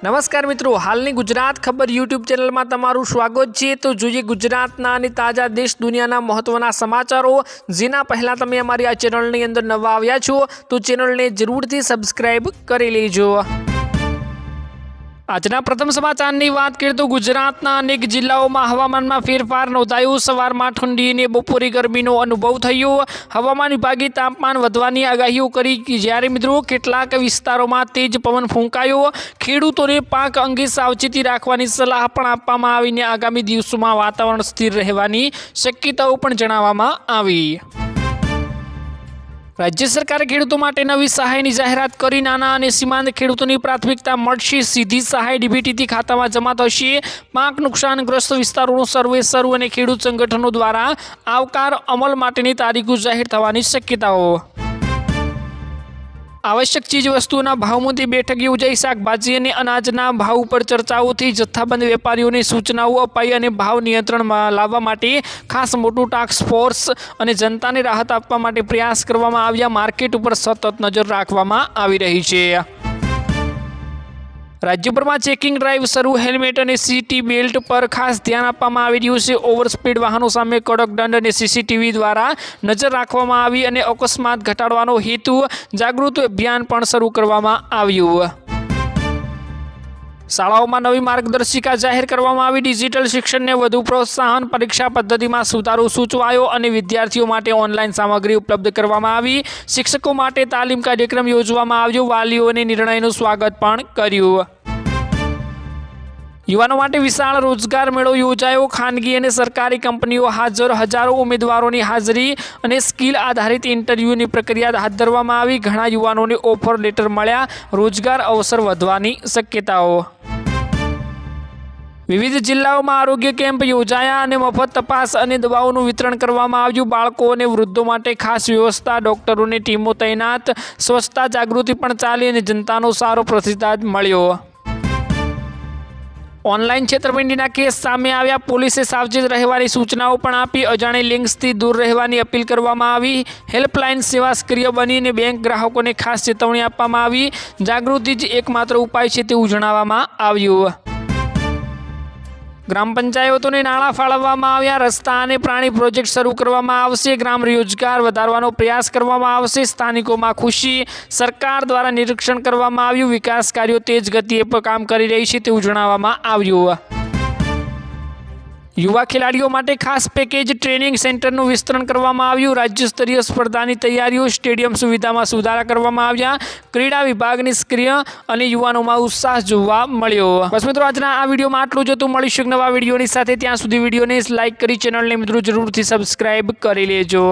नमस्कार मित्रों, हालनी गुजरात खबर यूट्यूब चैनल में तमारुं स्वागत है। तो जोईए गुजरातना अने ताजा देश दुनियाना महत्वना समाचारों। जेना पहला तमे अमारी आ चेनलनी अंदर नवा आव्या छो तो चेनलने जरूरथी सब्सक्राइब करी लेजो। आजना प्रथम समाचारनी वात करीए तो गुजरातना अनेक जिल्लाओमां हवामानमां फेरफार नोंधायो। सवारमां ठंडी अने बपोरे गरमीनो अनुभव थयो। हवामान विभागे तापमान वधवानी आगाहीओ करी, ज्यारे मित्रों केटलाक विस्तारोमां तेज पवन फूंकायो। खेडूतोने पाक अंगे सावचेती राखवानी सलाह पण आपवामां आवीने आगामी दिवसोमां वातावरण स्थिर रहेवानी शक्यताओ पण जणाववामां आवी। राज्य सरकारे खेडूतो माटे नवी सहायनी जाहेरात करी। नाना अने सीमांत खेडूतोनी प्राथमिकता मळशे। सीधी सहाय डीबीटी खातामां जमा थशे। पाक नुकसानग्रस्त विस्तारोनो सर्वे शरू अने खेडूत संगठनो द्वारा आवकार अमल माटेनी तारीखो जाहेर थवानी शक्यताओ। आवश्यक चीज वस्तुओना भाव मुद्दे बेठक योजाई। शाकभाजी अने अनाजना भाव पर चर्चाओ थी। जत्थाबंध वेपारीओने सूचनाओ अपाई अने भाव नियंत्रण लाववा माटे खास मोटुं टास्क फोर्स अने जनताने राहत आपवा माटे प्रयास करवामां आव्या। मार्केट पर सतत नजर राखवामां आवी रही छे। राज्यभर में चेकिंग ड्राइव शुरू। हेलमेट और सीटी बेल्ट पर खास ध्यान आपवामां आवी रह्युं छे। ओवरस्पीड वाहनों सामे कड़क दंड और सीसीटीवी द्वारा नजर राखवामां आवी अने अकस्मात घटाडવાનો हेतु जागृति अभियान पण शुरू करवामां आव्युं। शाळाओमां नवी मार्गदर्शिका जाहेर करवामां आवी। डिजिटल शिक्षण ने वधु प्रोत्साहन, परीक्षा पद्धति में सुधारो सूचवायो अने विद्यार्थीओ माटे ऑनलाइन सामग्री उपलब्ध करवामां आवी। शिक्षकों माटे तालीम कार्यक्रम योजवामां आव्यो। वालीओने निर्णयनुं स्वागत पण कर्युं। युवानों माटे विशाल रोजगार मेळो योजायो। खानगी अने सरकारी कंपनीओ हाजर। हजारों उम्मीदवारों की हाजरी अने स्किल आधारित इंटरव्यूनी प्रक्रिया हाथ धरवामां आवी। घणा युवानोने ऑफर लेटर मळ्या। रोजगार अवसर वधवानी शक्यताओ। विविध जिल्लाओं में आरोग्य केम्प योजाया अने मफत तपास अने दवाओनुं वितरण करवामां आव्युं। बाळको अने वृद्धों माटे खास व्यवस्था। डॉक्टरोनी टीमों तैनात। स्वच्छता जागृति पण चाली अने जनतानो सारो प्रतिसाद मळ्यो। ऑनलाइन छेतरपिंडीना केस सामे आव्या। पोलीसे सावचेत रहेवानी सूचनाओं पण आपी। अजाणी लिंक्सथी दूर रहेवानी अपील करवामां आवी। हेल्पलाइन सेवा सक्रिय बनी अने बैंक ग्राहकोने खास चेतवणी आपवामां आवी। जागृति ज एकमात्र उपाय छे तेवुं जणाववामां आव्युं। ग्राम पंचायतोने नाणां फाळववामां आव्या। रस्ता अने प्राणी प्रोजेक्ट शुरू करवामां आवशे। ग्राम रोजगार वधारवानो प्रयास करवामां आवशे। स्थानिकोमां खुशी। सरकार द्वारा निरीक्षण करवामां आव्युं। विकास कार्यो तेज गतिए पर काम करी रही छे तेवुं जणाववामां आव्युं। युवा खिलाड़ीओ माटे खास पेकेज ट्रेनिंग सेंटरनुं विस्तरण करवामां आव्युं। राज्य स्तरीय स्पर्धानी तैयारीओ। स्टेडियम सुविधामां सुधारा करवामां आव्या। क्रीडा विभागनी सक्रिय अने युवानोमां उत्साह जोवा मळ्यो। बस मित्रों, आजना आ विडियोमां आटલું જ હતું। મળીશું એક નવા વિડિયોની સાથે। ત્યાં સુધી વિડિયોને લાइक કરી ચેનલને મિત્રો જરૂરથી સબસ્ક્રાइब કરી લેજો।